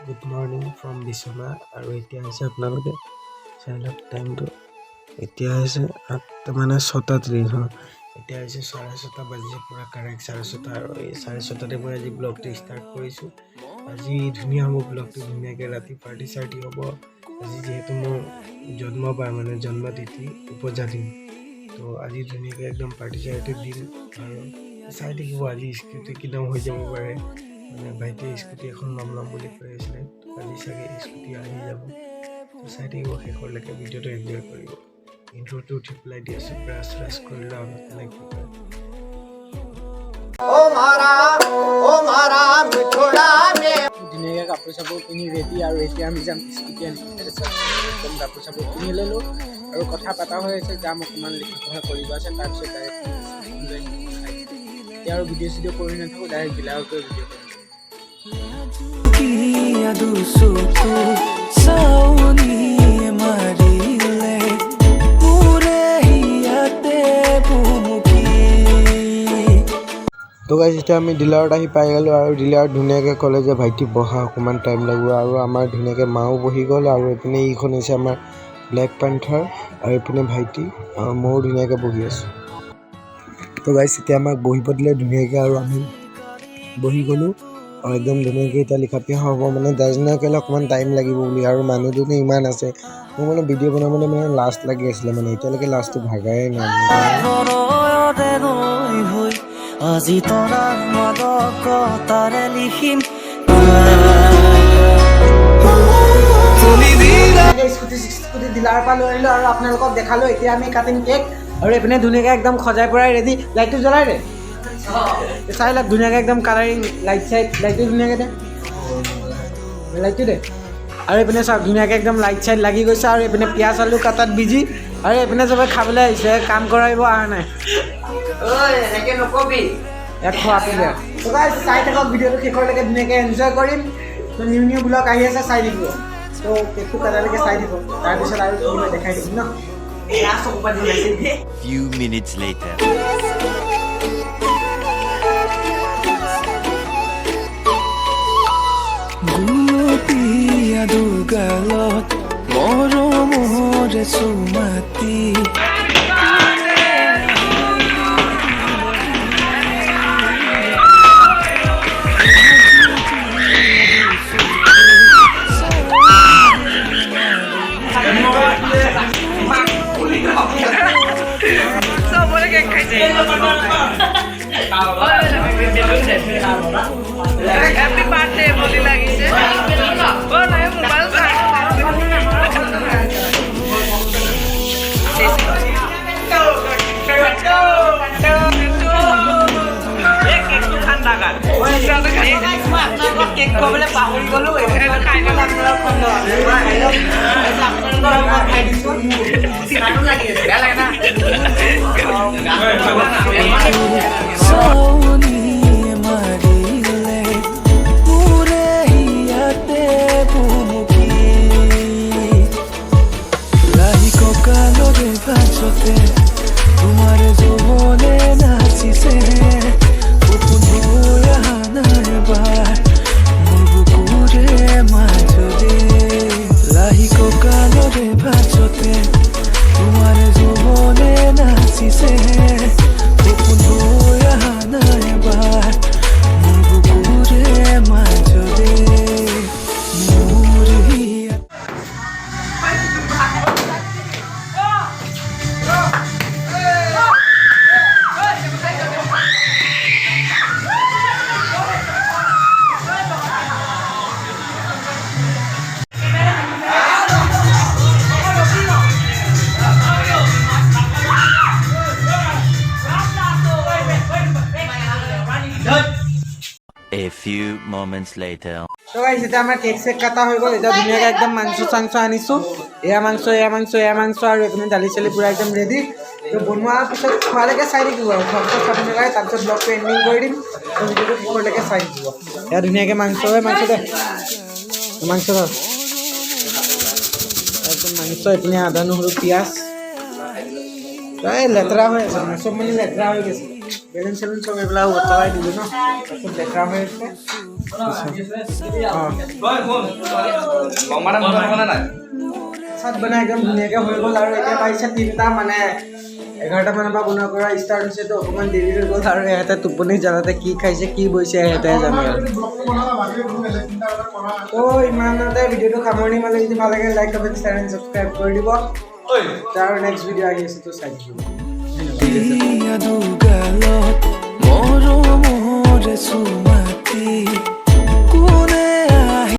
Good morning from বিছনা আৰু এতিয়া হৈছে আপোনালোকে চাই লওক টাইমটো এতিয়া হৈছে 6:30 এতিয়া হৈছে 6:30 বাজিছে পুৰা কাৰেক্ট 6:30 আৰু এই 6:30তে মই আজি ব্লগটো ষ্টাৰ্ট কৰিছোঁ আজি ধুনীয়া হ'ব ব্লগটো ধুনীয়াকৈ ৰাতি পাৰ্টি চাৰ্টি হ'ব আজি যিহেতু মোৰ জন্মবাৰ মানে জন্মতিথি উপজাতি তো আজি ধুনীয়াকৈ একদম পাৰ্টি চাৰ্টি দিম আৰু চাই থাকিব আজি স্কুটি কিনাও হৈ যাব পাৰে মানে ভাইটিয়ে স্কুটি এখন ল'ম বুলি কৈ আছিলে আজি চাগে স্কুটি আহি যাব তো চাই থাকিব শেষলৈকে ভিডিঅ'টো এনজয় কৰিব ইন্ট্ৰোটো উঠি পেলাই দি আছোঁ ব্ৰাছ কৰি লওঁ লাইক ধুনীয়াকৈ কাপোৰ চাপোৰ পিন্ধি ৰেডি আৰু এতিয়া আমি যাম স্কুটি আনি একদম কাপোৰ চাপোৰ পিন্ধি ল'লোঁ আৰু কথা পতা হৈ আছে যাম অকণমান লিখা পঢ়া কৰিব আছে তাৰপিছত ডাইৰেক্ট এতিয়া আৰু ভিডিঅ' চিডিঅ' কৰি নাথাকোঁ ডাইৰেক্ট ডিলাৰত গৈ ভিডিঅ' কৰিম তো গাইজ এতিয়া আমি ডিলাৰত আহি পাই গ'লোঁ আৰু ডিলাৰত ধুনীয়াকৈ ক'লে যে ভাইটি বহা অকণমান টাইম লাগিব আৰু আমাৰ ধুনীয়াকৈ মাও বহি গ'ল আৰু এইপিনে এইখন হৈছে আমাৰ ব্লেক পেন্থাৰ আৰু এইপিনে ভাইটি আৰু ময়ো ধুনীয়াকৈ বহি আছোঁ তো গাইজ এতিয়া আমাক বহিব দিলে ধুনীয়াকৈ আৰু আমি বহি গ'লোঁ আৰু একদম ধুনীয়াকৈ এতিয়া লিখা পিয়া হ'ব মানে দাৰ্জিলিঙৰ কেলৈ অকণমান টাইম লাগিব বুলি আৰু মানুহজনে ইমান আছে মোৰ মানে ভিডিঅ' বনাবলৈ মানে লাষ্ট লাগি আছিলে মানে এতিয়ালৈকে লাষ্টটো ভাগাই নাই আজি তৰা মাদকতাৰে লিখিম স্কুটি ডিলাৰ পৰা লৈ আহিলোঁ আৰু আপোনালোকক দেখালোঁ এতিয়া আমি কাটিম কেক আৰু এইপিনে ধুনীয়াকৈ একদম সজাই পৰাই ৰেডি লাইটটো জ্বলাই দে চাই লওক ধুনীয়াকৈ একদম কালাৰিং লাইটটো ধুনীয়াকৈ দে লাইটটো দে আৰু এইপিনে চাওক ধুনীয়াকৈ একদম লাইট চাইট লাগি গৈছে আৰু এইপিনে পিঁয়াজ আলু কাটাত বিজি আৰু এইপিনে চবে খাবলৈ আহিছে কাম কৰাব অহা নাই এনেকৈ নকবি ইয়াত খোৱাটো দে চাই থাকক ভিডিঅ'টো শেষলৈকে ধুনীয়াকৈ এনজয় কৰিম তো নিউ ব্লগ আহি আছে চাই দিব তো কেকটো কাটালৈকে চাই দিব তাৰপিছত আৰু কি হয় দেখাই দিম ন Few minutes later. Gulopia do galot, moro more sumati. Happy birthday boli লাগিছে ও নাই মোবাইল চাই ঠান্ডা গান কেক খাবলৈ পাহৰি গ'লো খাই तुम्हारे जो बोले नाची से उपन होया हानार बार मुरबुकुरे माजोदे लाही को कालो रे भाजोते तुम्हारे जो बोले नाची से उपन होया हानार बार मुरबुकुरे माजोदे मुरहिया A few moments later. তো গাইজ এতিয়া আমাৰ কেক চেক কটা হৈ গ'ল এতিয়া ধুনীয়াকৈ একদম মাংস আনিছোঁ এয়া মাংস আৰু এইপিনে দালি চালি পূৰা একদম ৰেডি তো বনোৱাৰ পিছত খোৱালৈকে চাই থাকিব আৰু খোৱা পিছত খাব নালাগে তাৰপিছত ব্লগটো এণ্ডিং কৰি দিম তো ভিডিঅ'টো শেষলৈকে চাই থাকিব এয়া ধুনীয়াকৈ মাংস দে মাংস ধৰ একদম মাংস এইপিনে আদা নহৰু পিঁয়াজ এই লেতেৰা হৈ আছে মানে চব মানে লেতেৰা হৈ গৈছে বেলুন চেলুন চব এইবিলাক উতলাই দিলোঁ ন তাৰপিছত লেতেৰা হৈ আছে চাট বনাই একদম ধুনীয়াকৈ হৈ গ'ল আৰু এতিয়া পাইছে 3টা মানে 11টা মানৰ পৰা বনোৱা কৰা ষ্টাৰ্ট হৈছে তো অকণমান দেৰি হৈ গ'ল আৰু ইহঁতে টোপনি জানাতে কি খাইছে কি বৈছে সিহঁতেহে জানে আৰু তো ইমানতে ভিডিঅ'টো সামৰণি মাৰিলে যদি ভাল লাগে like comment share and subscribe কৰি দিব তাৰ নেক্সট ভিডিঅ' আহি আছে তো চাই দিব দুগালত মৰমৰে চুমাতি